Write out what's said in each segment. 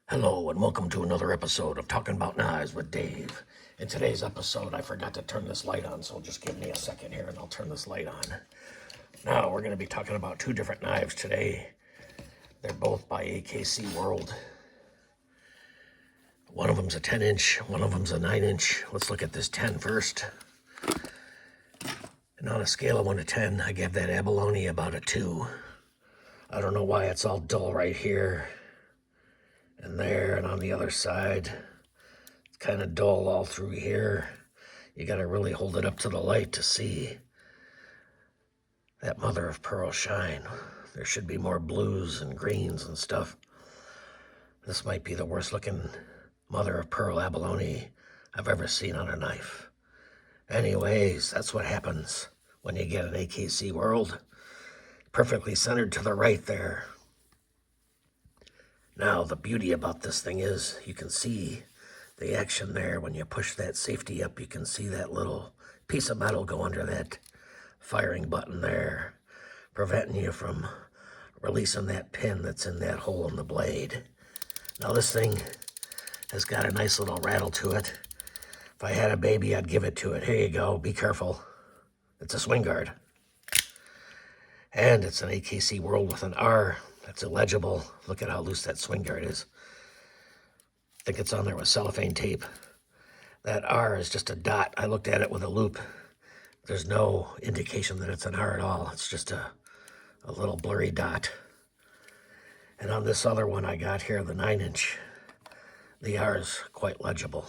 Hello and welcome to another episode of Talking About Knives with Dave. In today's episode, I forgot to turn this light on, so just give me a second here and I'll turn this light on. Now, we're going to be talking about two different knives today. They're both by AKC World. One of them's a 10-inch, one of them's a 9-inch. Let's look at this 10 first. And on a scale of 1 to 10, I give that Abalone about a 2. I don't know why it's all dull right here and there and on the other side. It's kind of dull all through here. You got to really hold it up to the light to see that mother of pearl shine. There should be more blues and greens and stuff. This might be the worst looking mother of pearl abalone I've ever seen on a knife. Anyways, that's what happens when you get an AKC World. Perfectly centered to the right there. Now, the beauty about this thing is you can see the action there. When you push that safety up, you can see that little piece of metal go under that firing button there, preventing you from releasing that pin that's in that hole in the blade. Now, this thing has got a nice little rattle to it. If I had a baby, I'd give it to it. Here you go. Be careful. It's a Swinguard. And it's an AKC World with an R. That's illegible. Look at how loose that Swinguard is. I think it's on there with cellophane tape. That R is just a dot. I looked at it with a loop. There's no indication that it's an R at all. It's just a little blurry dot. And on this other one I got here, the 9-inch, the R is quite legible.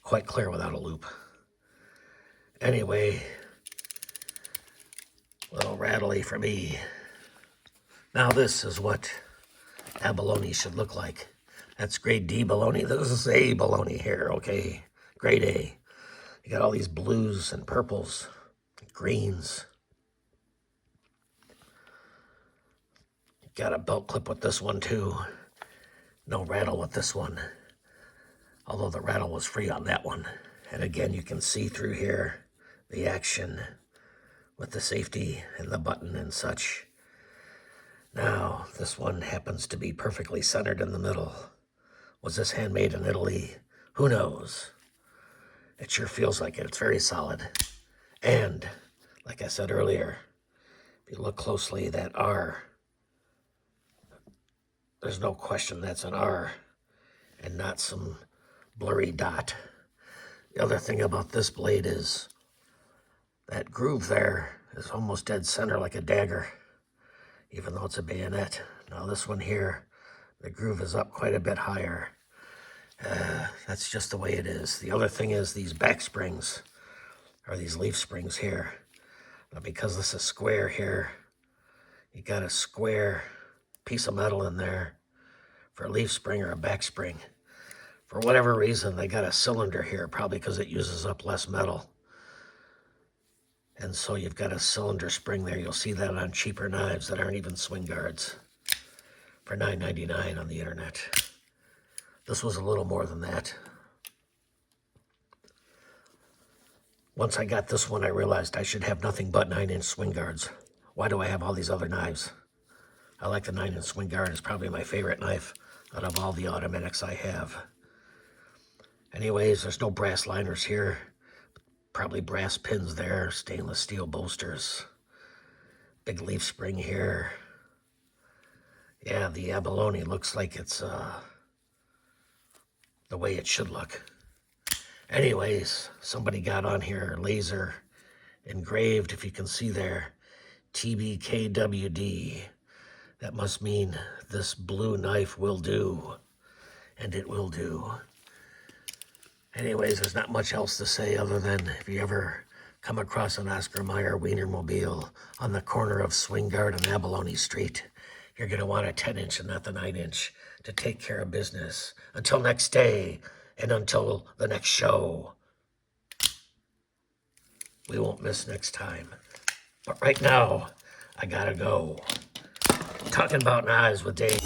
Quite clear without a loop. Anyway, a little rattly for me. Now this is what abalone should look like. That's grade D baloney. This is A baloney here, okay? Grade A. You got all these blues and purples, greens. You got a belt clip with this one too. No rattle with this one. Although the rattle was free on that one. And again, you can see through here the action with the safety and the button and such. Now, this one happens to be perfectly centered in the middle. Was this handmade in Italy? Who knows? It sure feels like it. It's very solid. And, like I said earlier, if you look closely, that R, there's no question that's an R and not some blurry dot. The other thing about this blade is that groove there is almost dead center like a dagger, even though it's a bayonet. Now this one here, the groove is up quite a bit higher. That's just the way it is. The other thing is these back springs, or these leaf springs here. Now because this is square here, you got a square piece of metal in there for a leaf spring or a back spring. For whatever reason, they got a cylinder here, probably because it uses up less metal. And so you've got a cylinder spring there. You'll see that on cheaper knives that aren't even Swinguards for $9.99 on the internet. This was a little more than that. Once I got this one, I realized I should have nothing but 9-inch Swinguards. Why do I have all these other knives? I like the 9-inch Swinguard. It's probably my favorite knife out of all the automatics I have. Anyways, there's no brass liners here. Probably brass pins there, stainless steel bolsters. Big leaf spring here. Yeah, the abalone looks like it's the way it should look. Anyways, somebody got on here laser engraved, if you can see there, TBKWD. That must mean this blue knife will do, and it will do. Anyways, there's not much else to say other than if you ever come across an Oscar Mayer Wienermobile on the corner of Swinguard and Abalone Street, you're going to want a 10-inch and not the 9-inch to take care of business. Until next day and until the next show. We won't miss next time. But right now, I got to go. Talking About Knives with Dave.